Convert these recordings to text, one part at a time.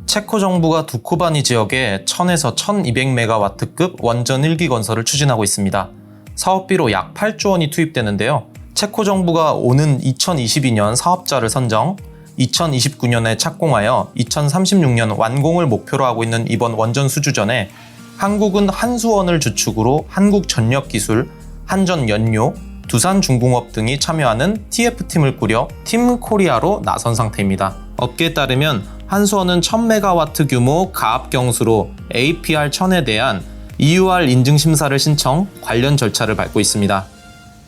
체코 정부가 두코바니 지역에 1000에서 1200메가와트급 원전 1기 건설을 추진하고 있습니다. 사업비로 약 8조 원이 투입되는데요. 체코 정부가 오는 2022년 사업자를 선정, 2029년에 착공하여 2036년 완공을 목표로 하고 있는 이번 원전 수주전에 한국은 한수원을 주축으로 한국전력기술, 한전연료, 두산중공업 등이 참여하는 TF팀을 꾸려 팀코리아로 나선 상태입니다. 업계에 따르면 한수원은 1000메가와트 규모 가압경수로 APR1000에 대한 EUR 인증 심사를 신청, 관련 절차를 밟고 있습니다.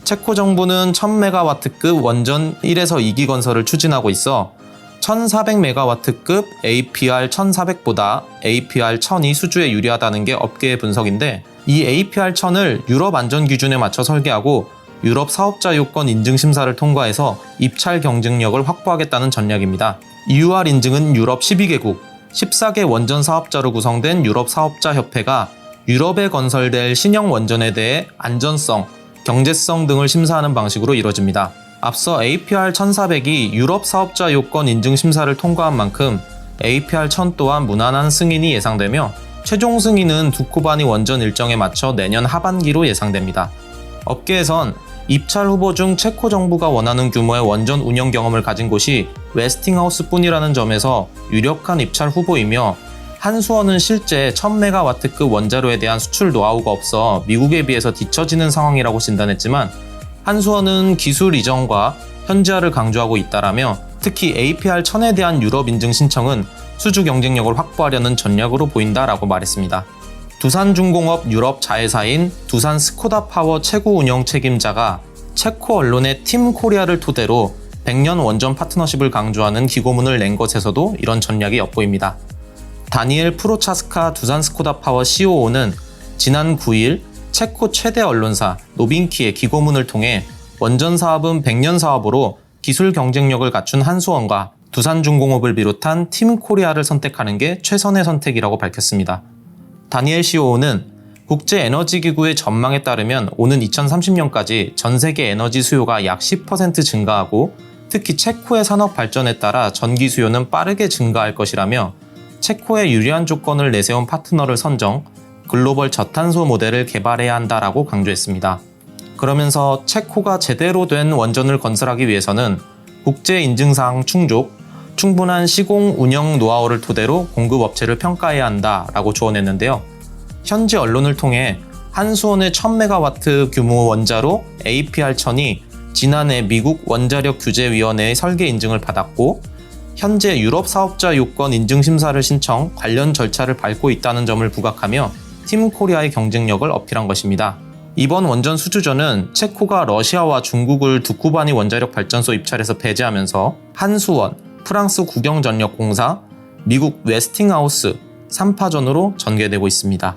체코 정부는 1000메가와트급 원전 1에서 2기 건설을 추진하고 있어 1400메가와트급 APR1400보다 APR1000이 수주에 유리하다는 게 업계의 분석인데, 이 APR1000을 유럽 안전 기준에 맞춰 설계하고 유럽 사업자 요건 인증 심사를 통과해서 입찰 경쟁력을 확보하겠다는 전략입니다. EUR 인증은 유럽 12개국, 14개 원전 사업자로 구성된 유럽 사업자 협회가 유럽에 건설될 신형 원전에 대해 안전성, 경제성 등을 심사하는 방식으로 이루어집니다. 앞서 APR1400이 유럽 사업자 요건 인증 심사를 통과한 만큼 APR1000 또한 무난한 승인이 예상되며 최종 승인은 두코바니 원전 일정에 맞춰 내년 하반기로 예상됩니다. 업계에선 입찰 후보 중 체코 정부가 원하는 규모의 원전 운영 경험을 가진 곳이 웨스팅하우스뿐이라는 점에서 유력한 입찰 후보이며, 한수원은 실제 1000메가와트급 원자로에 대한 수출 노하우가 없어 미국에 비해서 뒤처지는 상황이라고 진단했지만, 한수원은 기술 이전과 현지화를 강조하고 있다라며 특히 APR1000에 대한 유럽 인증 신청은 수주 경쟁력을 확보하려는 전략으로 보인다라고 말했습니다. 두산중공업 유럽 자회사인 두산 스코다파워 최고 운영 책임자가 체코 언론의 팀코리아를 토대로 100년 원전 파트너십을 강조하는 기고문을 낸 것에서도 이런 전략이 엿보입니다. 다니엘 프로차스카 두산 스코다파워 COO는 지난 9일 체코 최대 언론사 노빈키의 기고문을 통해 원전 사업은 100년 사업으로 기술 경쟁력을 갖춘 한수원과 두산중공업을 비롯한 팀코리아를 선택하는 게 최선의 선택이라고 밝혔습니다. 다니엘 COO는 국제에너지기구의 전망에 따르면 오는 2030년까지 전 세계 에너지 수요가 약 10% 증가하고, 특히 체코의 산업 발전에 따라 전기 수요는 빠르게 증가할 것이라며 체코에 유리한 조건을 내세운 파트너를 선정, 글로벌 저탄소 모델을 개발해야 한다라고 강조했습니다. 그러면서 체코가 제대로 된 원전을 건설하기 위해서는 국제 인증사항 충족, 충분한 시공 운영 노하우를 토대로 공급업체를 평가해야 한다라고 조언했는데요. 현지 언론을 통해 한수원의 1000메가와트 규모 원자로 APR1000이 지난해 미국 원자력 규제위원회의 설계 인증을 받았고, 현재 유럽 사업자 요건 인증 심사를 신청, 관련 절차를 밟고 있다는 점을 부각하며 팀코리아의 경쟁력을 어필한 것입니다. 이번 원전 수주전은 체코가 러시아와 중국을 두코바니 원자력 발전소 입찰에서 배제하면서 한수원, 프랑스 국영전력공사, 미국 웨스팅하우스 3파전으로 전개되고 있습니다.